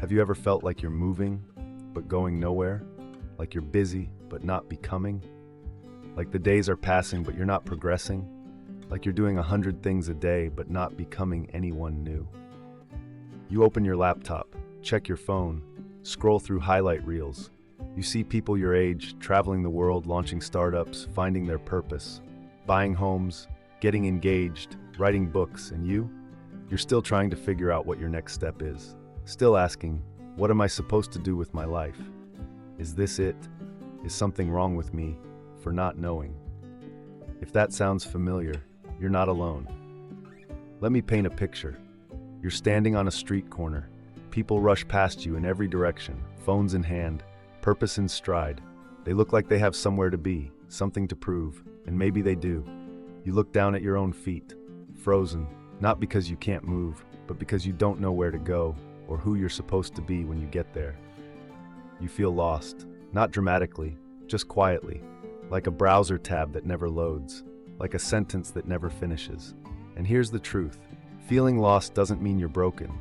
Have you ever felt like you're moving, but going nowhere? Like you're busy, but not becoming? Like the days are passing, but you're not progressing? Like you're doing 100 things a day, but not becoming anyone new? You open your laptop, check your phone, scroll through highlight reels. You see people your age, traveling the world, launching startups, finding their purpose, buying homes, getting engaged, writing books, and you're still trying to figure out what your next step is. Still asking, what am I supposed to do with my life? Is this it? Is something wrong with me for not knowing? If that sounds familiar, you're not alone. Let me paint a picture. You're standing on a street corner. People rush past you in every direction, phones in hand, purpose in stride. They look like they have somewhere to be, something to prove, and maybe they do. You look down at your own feet, frozen, not because you can't move, but because you don't know where to go or who you're supposed to be when you get there. You feel lost, not dramatically, just quietly, like a browser tab that never loads, like a sentence that never finishes. And here's the truth. Feeling lost doesn't mean you're broken.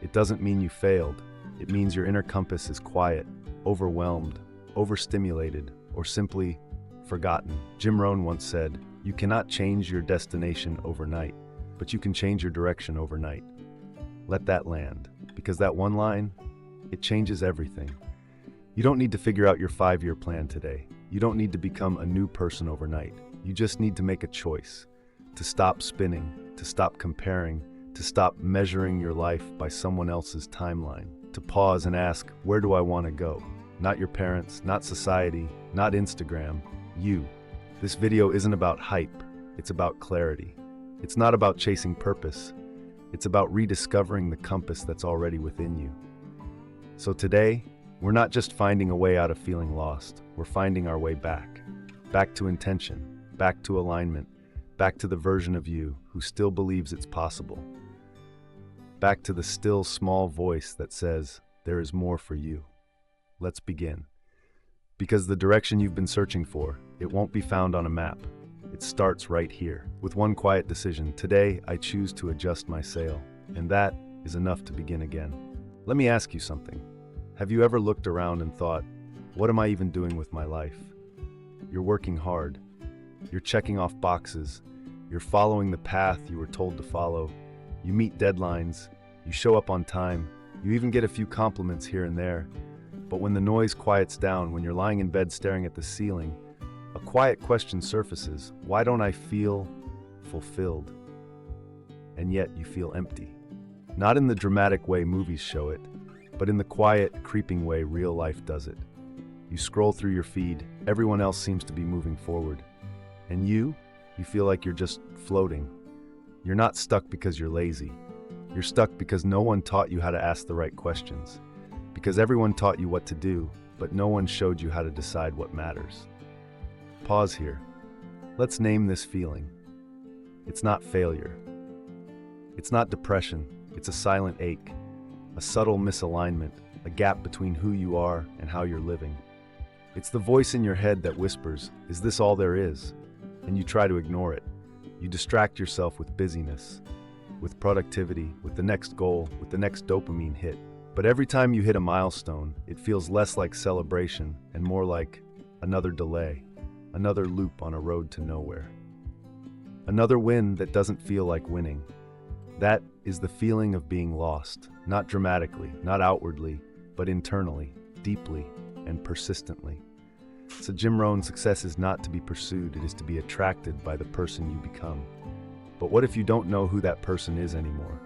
It doesn't mean you failed. It means your inner compass is quiet, overwhelmed, overstimulated, or simply forgotten. Jim Rohn once said, "You cannot change your destination overnight, but you can change your direction overnight." Let that land, because that one line, it changes everything. You don't need to figure out your 5-year plan today. You don't need to become a new person overnight. You just need to make a choice, to stop spinning, to stop comparing, to stop measuring your life by someone else's timeline, to pause and ask, where do I want to go? Not your parents, not society, not Instagram, you. This video isn't about hype, it's about clarity. It's not about chasing purpose, it's about rediscovering the compass that's already within you. So today, we're not just finding a way out of feeling lost, we're finding our way back. Back to intention, back to alignment, back to the version of you who still believes it's possible. Back to the still small voice that says, there is more for you. Let's begin. Because the direction you've been searching for, it won't be found on a map. It starts right here. With one quiet decision, today I choose to adjust my sail, and that is enough to begin again. Let me ask you something. Have you ever looked around and thought, what am I even doing with my life? You're working hard. You're checking off boxes. You're following the path you were told to follow. You meet deadlines. You show up on time. You even get a few compliments here and there. But when the noise quiets down, when you're lying in bed staring at the ceiling, a quiet question surfaces. Why don't I feel fulfilled? And yet you feel empty. Not in the dramatic way movies show it, but in the quiet, creeping way real life does it. You scroll through your feed, everyone else seems to be moving forward. And you feel like you're just floating. You're not stuck because you're lazy. You're stuck because no one taught you how to ask the right questions. Because everyone taught you what to do, but no one showed you how to decide what matters. Pause here. Let's name this feeling. It's not failure. It's not depression. It's a silent ache, a subtle misalignment, a gap between who you are and how you're living. It's the voice in your head that whispers, is this all there is? And you try to ignore it. You distract yourself with busyness, with productivity, with the next goal, with the next dopamine hit. But every time you hit a milestone, it feels less like celebration and more like another delay, another loop on a road to nowhere. Another win that doesn't feel like winning. That is the feeling of being lost, not dramatically, not outwardly, but internally, deeply, and persistently. So Jim Rohn, success is not to be pursued, it is to be attracted by the person you become. But what if you don't know who that person is anymore?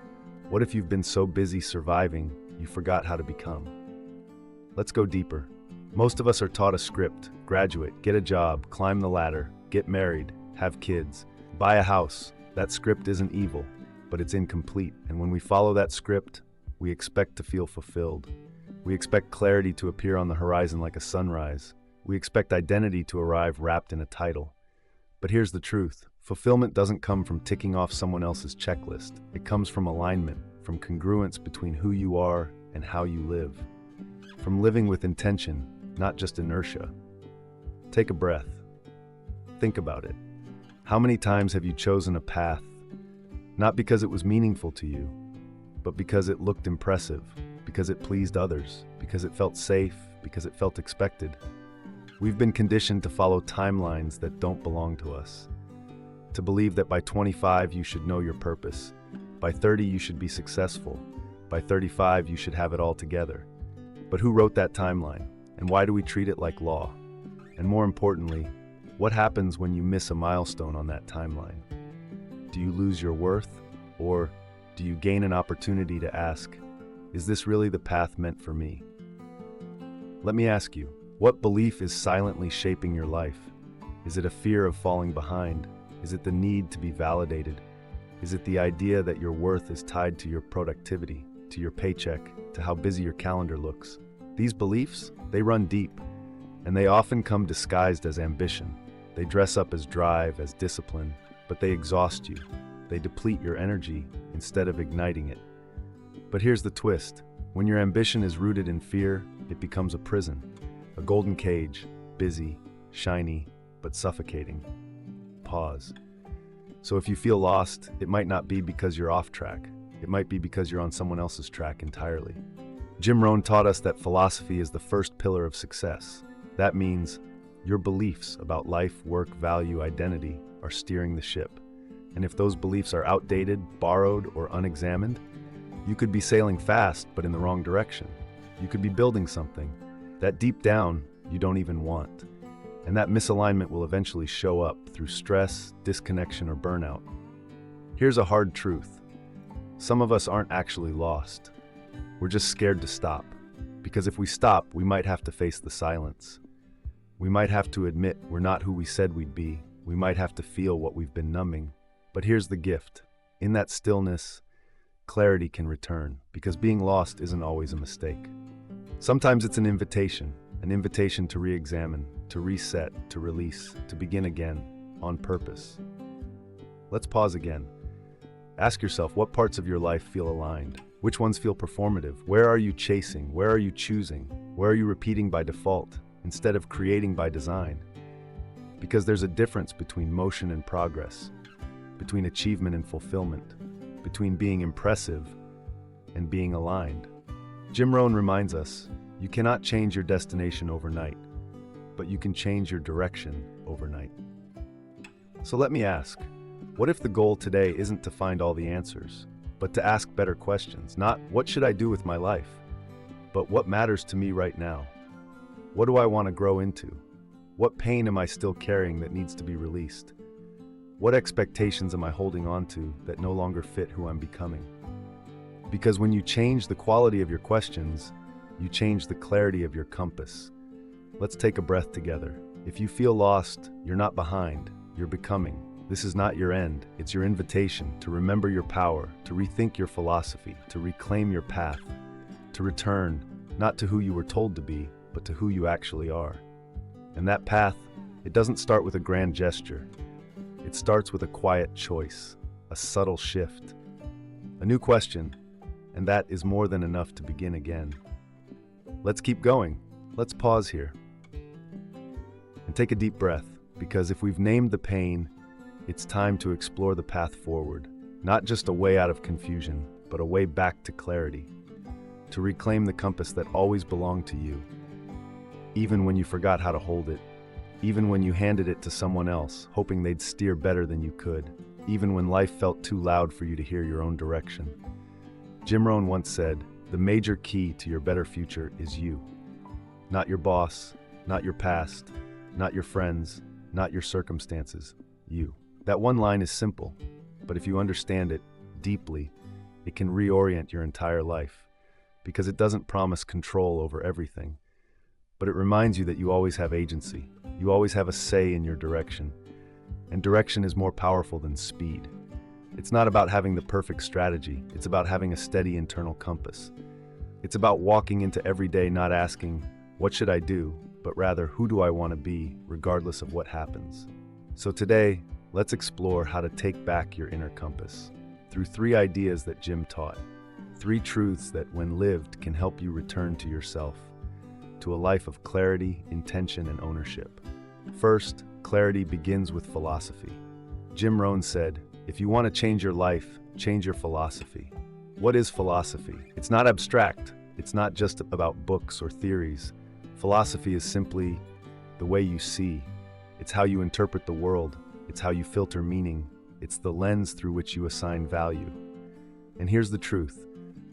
What if you've been so busy surviving, you forgot how to become? Let's go deeper. Most of us are taught a script: graduate, get a job, climb the ladder, get married, have kids, buy a house. That script isn't evil, but it's incomplete. And when we follow that script, we expect to feel fulfilled. We expect clarity to appear on the horizon like a sunrise. We expect identity to arrive wrapped in a title. But here's the truth. Fulfillment doesn't come from ticking off someone else's checklist. It comes from alignment, from congruence between who you are and how you live. From living with intention, not just inertia. Take a breath. Think about it. How many times have you chosen a path, not because it was meaningful to you, but because it looked impressive, because it pleased others, because it felt safe, because it felt expected. We've been conditioned to follow timelines that don't belong to us. To believe that by 25 you should know your purpose, by 30 you should be successful, by 35 you should have it all together. But who wrote that timeline? And why do we treat it like law? And more importantly, what happens when you miss a milestone on that timeline? Do you lose your worth? Or do you gain an opportunity to ask, is this really the path meant for me? Let me ask you, what belief is silently shaping your life? Is it a fear of falling behind? Is it the need to be validated? Is it the idea that your worth is tied to your productivity, to your paycheck, to how busy your calendar looks? These beliefs, they run deep, and they often come disguised as ambition. They dress up as drive, as discipline, but they exhaust you. They deplete your energy instead of igniting it. But here's the twist. When your ambition is rooted in fear, it becomes a prison, a golden cage, busy, shiny, but suffocating. Pause. So if you feel lost, it might not be because you're off track. It might be because you're on someone else's track entirely. Jim Rohn taught us that philosophy is the first pillar of success. That means your beliefs about life, work, value, identity are steering the ship. And if those beliefs are outdated, borrowed, or unexamined, you could be sailing fast, but in the wrong direction. You could be building something that deep down you don't even want. And that misalignment will eventually show up through stress, disconnection, or burnout. Here's a hard truth. Some of us aren't actually lost. We're just scared to stop. Because if we stop, we might have to face the silence. We might have to admit we're not who we said we'd be. We might have to feel what we've been numbing. But here's the gift. In that stillness, clarity can return, because being lost isn't always a mistake. Sometimes it's an invitation to re-examine, to reset, to release, to begin again, on purpose. Let's pause again. Ask yourself, what parts of your life feel aligned? Which ones feel performative? Where are you chasing? Where are you choosing? Where are you repeating by default, instead of creating by design? Because there's a difference between motion and progress, between achievement and fulfillment, between being impressive and being aligned. Jim Rohn reminds us, you cannot change your destination overnight, but you can change your direction overnight. So let me ask, what if the goal today isn't to find all the answers, but to ask better questions? Not, what should I do with my life? But what matters to me right now? What do I want to grow into? What pain am I still carrying that needs to be released? What expectations am I holding on to that no longer fit who I'm becoming? Because when you change the quality of your questions, you change the clarity of your compass. Let's take a breath together. If you feel lost, you're not behind, you're becoming. This is not your end, it's your invitation to remember your power, to rethink your philosophy, to reclaim your path, to return, not to who you were told to be, but to who you actually are. And that path, it doesn't start with a grand gesture. It starts with a quiet choice, a subtle shift, a new question, and that is more than enough to begin again. Let's keep going. Let's pause here and take a deep breath, because if we've named the pain, it's time to explore the path forward, not just a way out of confusion, but a way back to clarity, to reclaim the compass that always belonged to you, even when you forgot how to hold it, even when you handed it to someone else, hoping they'd steer better than you could, even when life felt too loud for you to hear your own direction. Jim Rohn once said, the major key to your better future is you. Not your boss, not your past, not your friends, not your circumstances, you. That one line is simple, but if you understand it deeply, it can reorient your entire life, because it doesn't promise control over everything, but it reminds you that you always have agency. You always have a say in your direction, and direction is more powerful than speed. It's not about having the perfect strategy, it's about having a steady internal compass. It's about walking into every day not asking, what should I do, but rather, who do I want to be, regardless of what happens. So today, let's explore how to take back your inner compass through 3 ideas that Jim taught. 3 truths that, when lived, can help you return to yourself, to a life of clarity, intention, and ownership. First, clarity begins with philosophy. Jim Rohn said, if you want to change your life, change your philosophy. What is philosophy? It's not abstract. It's not just about books or theories. Philosophy is simply the way you see. It's how you interpret the world. It's how you filter meaning. It's the lens through which you assign value. And here's the truth.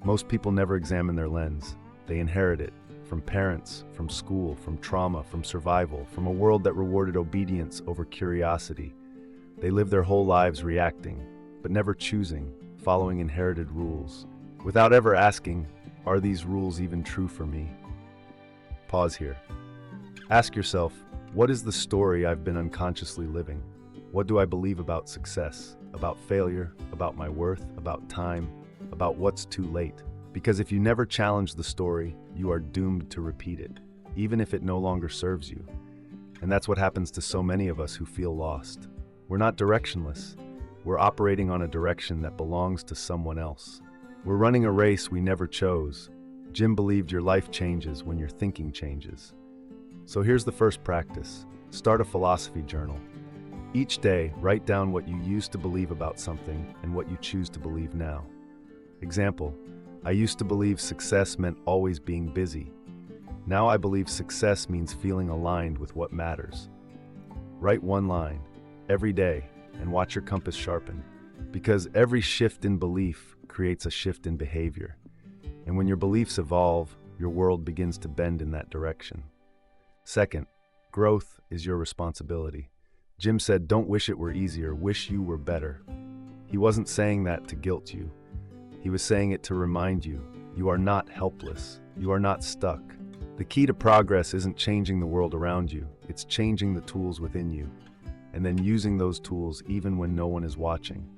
Most people never examine their lens. They inherit it from parents, from school, from trauma, from survival, from a world that rewarded obedience over curiosity. They live their whole lives reacting, but never choosing, following inherited rules, without ever asking, are these rules even true for me? Pause here. Ask yourself, what is the story I've been unconsciously living? What do I believe about success, about failure, about my worth, about time, about what's too late? Because if you never challenge the story, you are doomed to repeat it, even if it no longer serves you. And that's what happens to so many of us who feel lost. We're not directionless. We're operating on a direction that belongs to someone else. We're running a race we never chose. Jim believed your life changes when your thinking changes. So here's the first practice. Start a philosophy journal. Each day, write down what you used to believe about something and what you choose to believe now. Example, I used to believe success meant always being busy. Now I believe success means feeling aligned with what matters. Write one line every day and watch your compass sharpen, because every shift in belief creates a shift in behavior. And when your beliefs evolve, your world begins to bend in that direction. Second, growth is your responsibility. Jim said, don't wish it were easier, wish you were better. He wasn't saying that to guilt you. He was saying it to remind you, you are not helpless. You are not stuck. The key to progress isn't changing the world around you. It's changing the tools within you, and then using those tools even when no one is watching.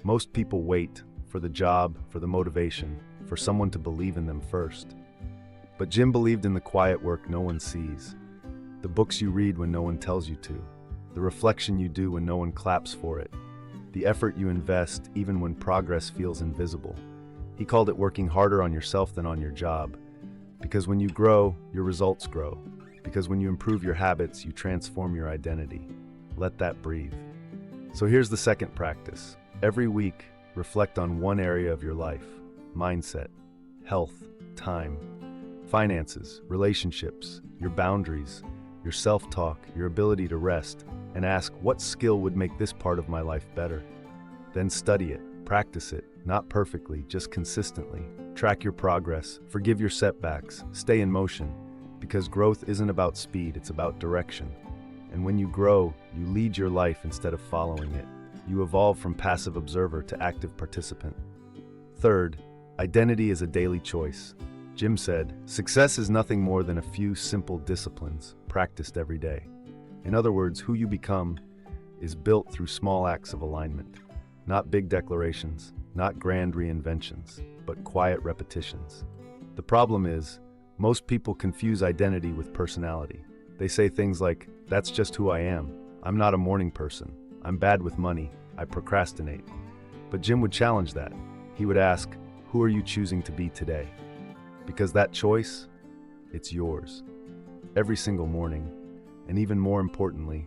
Most people wait for the job, for the motivation, for someone to believe in them first. But Jim believed in the quiet work no one sees, the books you read when no one tells you to, the reflection you do when no one claps for it, the effort you invest even when progress feels invisible. He called it working harder on yourself than on your job. Because when you grow, your results grow. Because when you improve your habits, you transform your identity. Let that breathe. So here's the second practice. Every week, reflect on one area of your life: mindset, health, time, finances, relationships, your boundaries, your self-talk, your ability to rest, and ask, what skill would make this part of my life better? Then study it, practice it, not perfectly, just consistently. Track your progress, forgive your setbacks, stay in motion, because growth isn't about speed, it's about direction. And when you grow, you lead your life instead of following it. You evolve from passive observer to active participant. Third, identity is a daily choice. Jim said, success is nothing more than a few simple disciplines practiced every day. In other words, who you become is built through small acts of alignment. Not big declarations, not grand reinventions, but quiet repetitions. The problem is, most people confuse identity with personality. They say things like, that's just who I am. I'm not a morning person. I'm bad with money. I procrastinate. But Jim would challenge that. He would ask, who are you choosing to be today? Because that choice, it's yours. Every single morning, and even more importantly,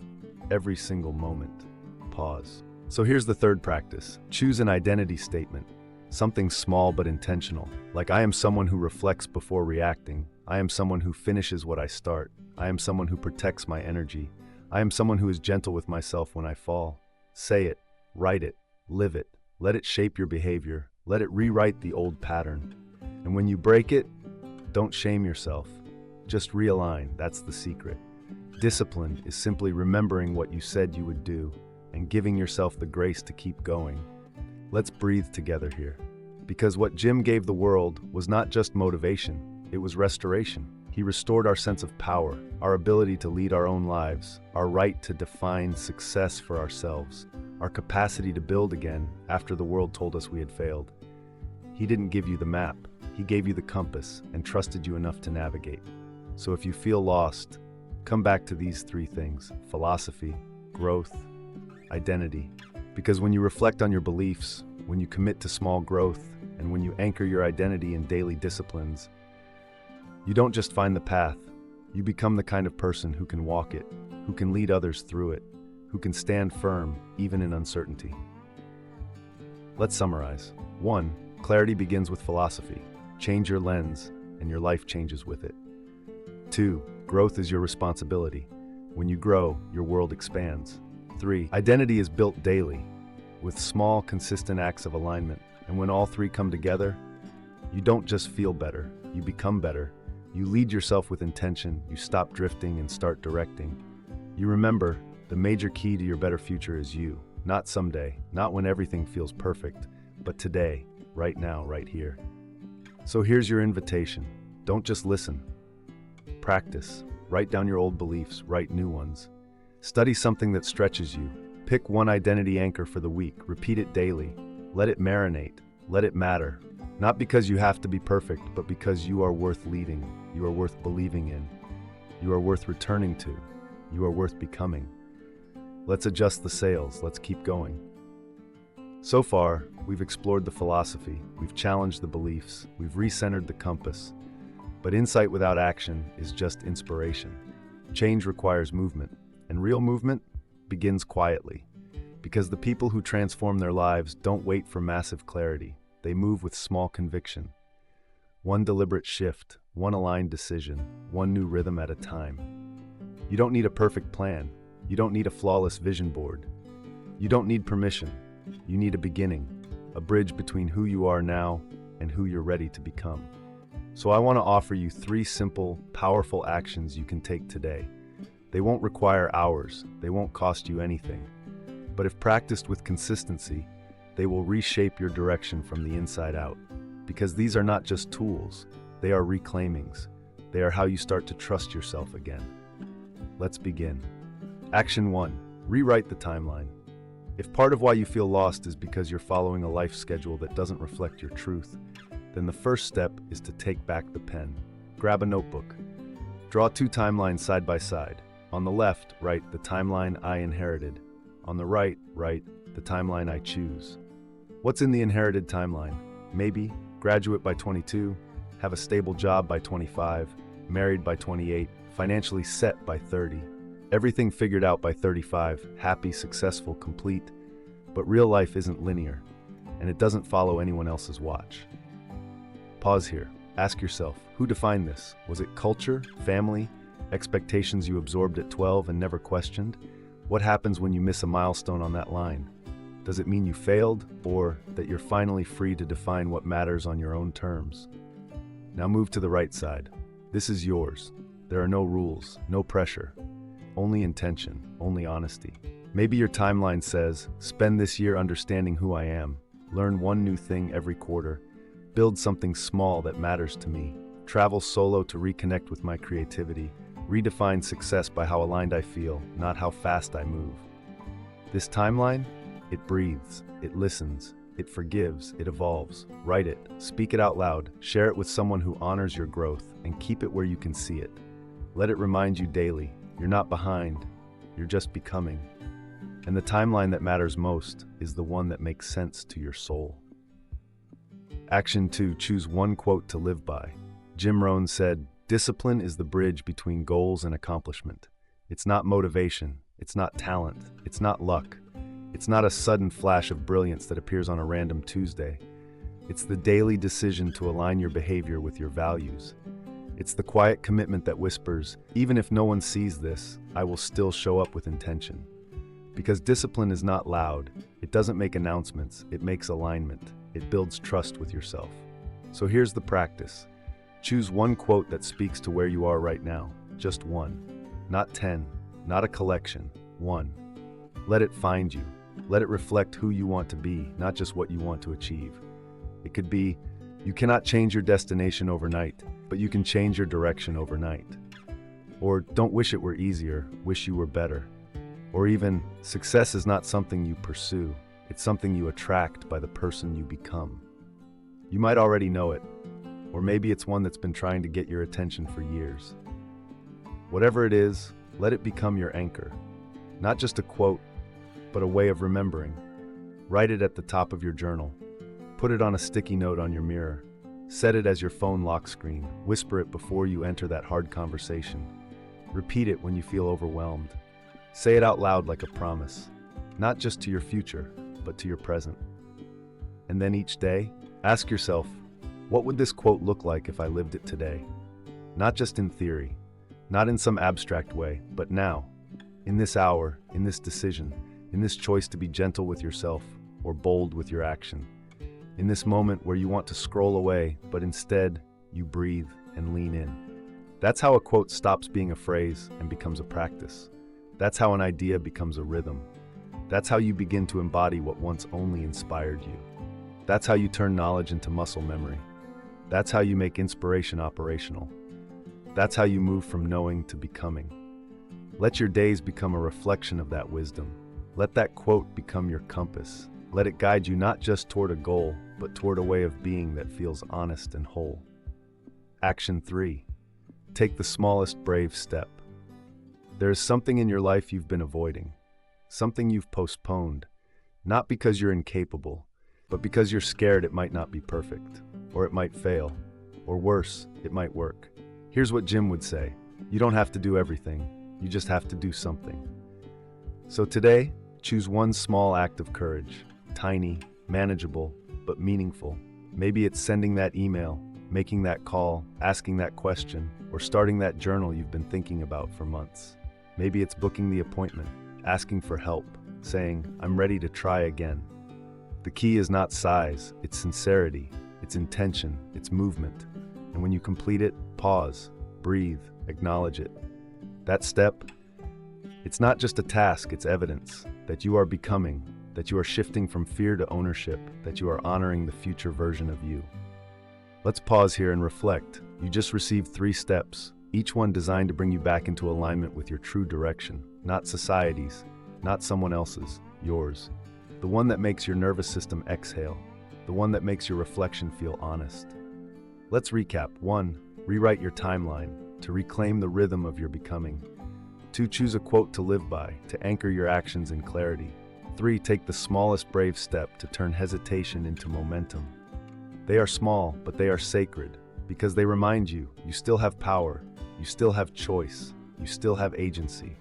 every single moment. Pause. So here's the third practice. Choose an identity statement. Something small but intentional. Like, I am someone who reflects before reacting. I am someone who finishes what I start. I am someone who protects my energy. I am someone who is gentle with myself when I fall. Say it, write it, live it. Let it shape your behavior. Let it rewrite the old pattern. And when you break it, don't shame yourself. Just realign, that's the secret. Discipline is simply remembering what you said you would do and giving yourself the grace to keep going. Let's breathe together here. Because what Jim gave the world was not just motivation, it was restoration. He restored our sense of power, our ability to lead our own lives, our right to define success for ourselves, our capacity to build again after the world told us we had failed. He didn't give you the map, he gave you the compass and trusted you enough to navigate. So if you feel lost, come back to these three things: philosophy, growth, identity. Because when you reflect on your beliefs, when you commit to small growth, and when you anchor your identity in daily disciplines, you don't just find the path, you become the kind of person who can walk it, who can lead others through it, who can stand firm even in uncertainty. Let's summarize. 1. Clarity begins with philosophy. Change your lens. and your life changes with it. 2. Growth is your responsibility. When you grow, your world expands. 3. Identity is built daily, with small, consistent acts of alignment. And when all three come together, you don't just feel better, you become better. You lead yourself with intention, you stop drifting and start directing. You remember, the major key to your better future is you. Not someday, not when everything feels perfect, but today, right now, right here. So here's your invitation. Don't just listen. Practice. Write down your old beliefs, write new ones. Study something that stretches you. Pick one identity anchor for the week. Repeat it daily. Let it marinate. Let it matter. Not because you have to be perfect, but because you are worth leading. You are worth believing in. You are worth returning to. You are worth becoming. Let's adjust the sails. Let's keep going. So far, we've explored the philosophy. We've challenged the beliefs. We've recentered the compass. But insight without action is just inspiration. Change requires movement, and real movement begins quietly. Because the people who transform their lives don't wait for massive clarity. They move with small conviction. One deliberate shift, one aligned decision, one new rhythm at a time. You don't need a perfect plan. You don't need a flawless vision board. You don't need permission. You need a beginning, a bridge between who you are now and who you're ready to become. So I want to offer you 3 simple, powerful actions you can take today. They won't require hours. They won't cost you anything. But if practiced with consistency, they will reshape your direction from the inside out. Because these are not just tools, they are reclaimings. They are how you start to trust yourself again. Let's begin. Action 1. Rewrite the timeline. If part of why you feel lost is because you're following a life schedule that doesn't reflect your truth, then the first step is to take back the pen. Grab a notebook. Draw 2 timelines side by side. On the left, write the timeline I inherited. On the right, write the timeline I choose. What's in the inherited timeline? Maybe graduate by 22, have a stable job by 25, married by 28, financially set by 30. Everything figured out by 35, happy, successful, complete. But real life isn't linear, and it doesn't follow anyone else's watch. Pause here. Ask yourself, who defined this? Was it culture, family, expectations you absorbed at 12 and never questioned? What happens when you miss a milestone on that line? Does it mean you failed, or that you're finally free to define what matters on your own terms? Now move to the right side. This is yours. There are no rules, no pressure. Only intention, only honesty. Maybe your timeline says, spend this year understanding who I am, learn one new thing every quarter, build something small that matters to me, travel solo to reconnect with my creativity, redefine success by how aligned I feel, not how fast I move. This timeline, it breathes, it listens, it forgives, it evolves. Write it, speak it out loud, share it with someone who honors your growth, and keep it where you can see it. Let it remind you daily, you're not behind, you're just becoming. And the timeline that matters most is the one that makes sense to your soul. Action 2, choose one quote to live by. Jim Rohn said, "Discipline is the bridge between goals and accomplishment. It's not motivation, it's not talent, it's not luck. It's not a sudden flash of brilliance that appears on a random Tuesday. It's the daily decision to align your behavior with your values. It's the quiet commitment that whispers, even if no one sees this, I will still show up with intention." Because discipline is not loud, it doesn't make announcements, it makes alignment. It builds trust with yourself. So here's the practice. Choose one quote that speaks to where you are right now. Just one. Not 10. Not a collection. One. Let it find you. Let it reflect who you want to be, not just what you want to achieve. It could be, you cannot change your destination overnight, but you can change your direction overnight. Or don't wish it were easier, wish you were better. Or even, success is not something you pursue. It's something you attract by the person you become. You might already know it, or maybe it's one that's been trying to get your attention for years. Whatever it is, let it become your anchor. Not just a quote, but a way of remembering. Write it at the top of your journal. Put it on a sticky note on your mirror. Set it as your phone lock screen. Whisper it before you enter that hard conversation. Repeat it when you feel overwhelmed. Say it out loud like a promise, not just to your future, but to your present. And then each day, ask yourself, What would this quote look like if I lived it today? Not just in theory, not in some abstract way, but now, in this hour, in this decision, in this choice to be gentle with yourself or bold with your action. In this moment where you want to scroll away, but instead you breathe and lean in. That's how a quote stops being a phrase and becomes a practice. That's how an idea becomes a rhythm. That's how you begin to embody what once only inspired you. That's how you turn knowledge into muscle memory. That's how you make inspiration operational. That's how you move from knowing to becoming. Let your days become a reflection of that wisdom. Let that quote become your compass. Let it guide you not just toward a goal, but toward a way of being that feels honest and whole. Action 3. Take the smallest brave step. There is something in your life you've been avoiding, something you've postponed, not because you're incapable, but because you're scared it might not be perfect, or it might fail, or worse, it might work. Here's what Jim would say: you don't have to do everything, you just have to do something. So today, choose one small act of courage, tiny, manageable, but meaningful. Maybe it's sending that email, making that call, asking that question, or starting that journal you've been thinking about for months. Maybe it's booking the appointment, asking for help, saying, "I'm ready to try again." The key is not size, it's sincerity, it's intention, it's movement. And when you complete it, pause, breathe, acknowledge it. That step, it's not just a task, it's evidence that you are becoming, that you are shifting from fear to ownership, that you are honoring the future version of you. Let's pause here and reflect. You just received 3 steps, each one designed to bring you back into alignment with your true direction, not society's, not someone else's, yours. The one that makes your nervous system exhale, the one that makes your reflection feel honest. Let's recap. 1. Rewrite your timeline, to reclaim the rhythm of your becoming. 2. Choose a quote to live by, to anchor your actions in clarity. 3. Take the smallest brave step to turn hesitation into momentum. They are small, but they are sacred, because they remind you, you still have power, you still have choice, you still have agency.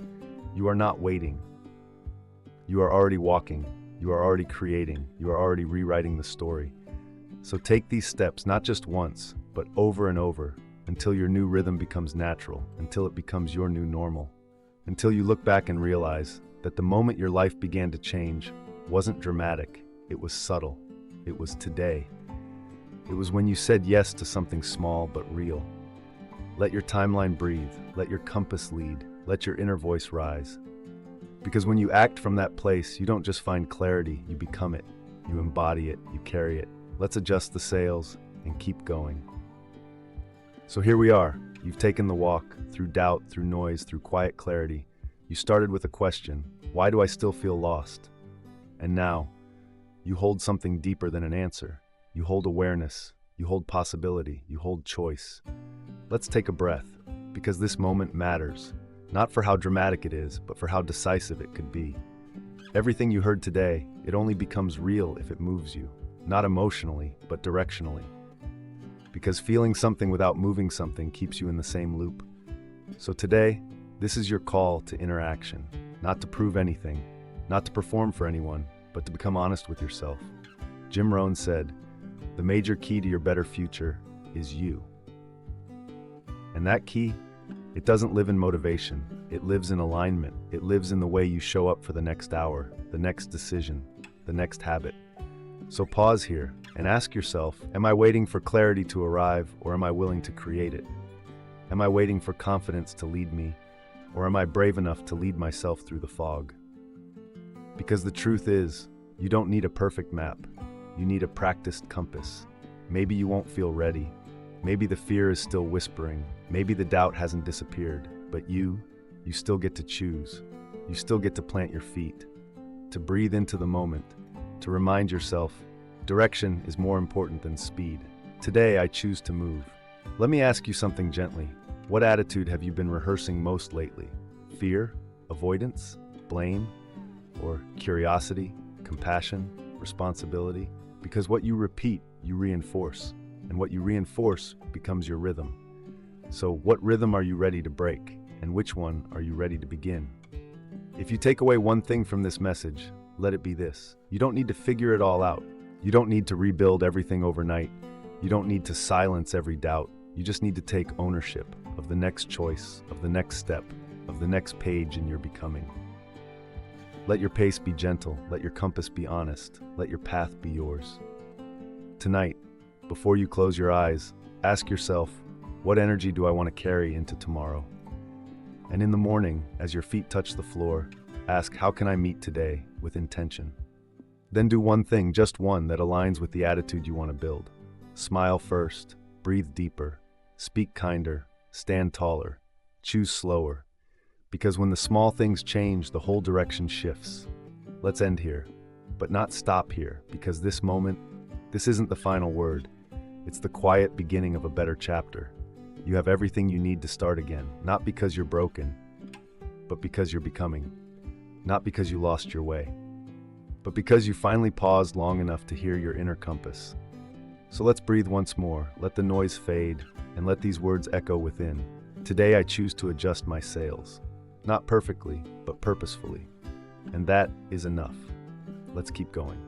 You are not waiting. You are already walking, you are already creating, you are already rewriting the story. So take these steps not just once, but over and over, until your new rhythm becomes natural, until it becomes your new normal. Until you look back and realize that the moment your life began to change wasn't dramatic, it was subtle, it was today. It was when you said yes to something small but real. Let your timeline breathe, let your compass lead, let your inner voice rise. Because when you act from that place, you don't just find clarity, you become it, you embody it, you carry it. Let's adjust the sails and keep going. So here we are. You've taken the walk, through doubt, through noise, through quiet clarity. You started with a question: why do I still feel lost? And now, you hold something deeper than an answer. You hold awareness, you hold possibility, you hold choice. Let's take a breath, because this moment matters, not for how dramatic it is, but for how decisive it could be. Everything you heard today, it only becomes real if it moves you, not emotionally, but directionally. Because feeling something without moving something keeps you in the same loop. So today, this is your call to interaction, not to prove anything, not to perform for anyone, but to become honest with yourself. Jim Rohn said, "The major key to your better future is you." And that key, it doesn't live in motivation, it lives in alignment, it lives in the way you show up for the next hour, the next decision, the next habit. So pause here and ask yourself, am I waiting for clarity to arrive, or am I willing to create it? Am I waiting for confidence to lead me, or am I brave enough to lead myself through the fog? Because the truth is, you don't need a perfect map. You need a practiced compass. Maybe you won't feel ready. Maybe the fear is still whispering. Maybe the doubt hasn't disappeared. But you still get to choose. You still get to plant your feet, to breathe into the moment, to remind yourself, direction is more important than speed. Today I choose to move. Let me ask you something gently. What attitude have you been rehearsing most lately? Fear? Avoidance? Blame? Or curiosity? Compassion? Responsibility? Because what you repeat, you reinforce. And what you reinforce becomes your rhythm. So what rhythm are you ready to break? And which one are you ready to begin? If you take away one thing from this message, let it be this. You don't need to figure it all out. You don't need to rebuild everything overnight. You don't need to silence every doubt. You just need to take ownership of the next choice, of the next step, of the next page in your becoming. Let your pace be gentle. Let your compass be honest. Let your path be yours. Tonight, before you close your eyes, ask yourself, what energy do I want to carry into tomorrow? And in the morning, as your feet touch the floor, ask, how can I meet today with intention? Then do one thing, just one, that aligns with the attitude you want to build. Smile first, breathe deeper, speak kinder, stand taller, choose slower. Because when the small things change, the whole direction shifts. Let's end here, but not stop here, because this moment, this isn't the final word. It's the quiet beginning of a better chapter. You have everything you need to start again, not because you're broken, but because you're becoming. Not because you lost your way, but because you finally paused long enough to hear your inner compass. So let's breathe once more, let the noise fade, and let these words echo within. Today I choose to adjust my sails. Not perfectly, but purposefully. And that is enough. Let's keep going.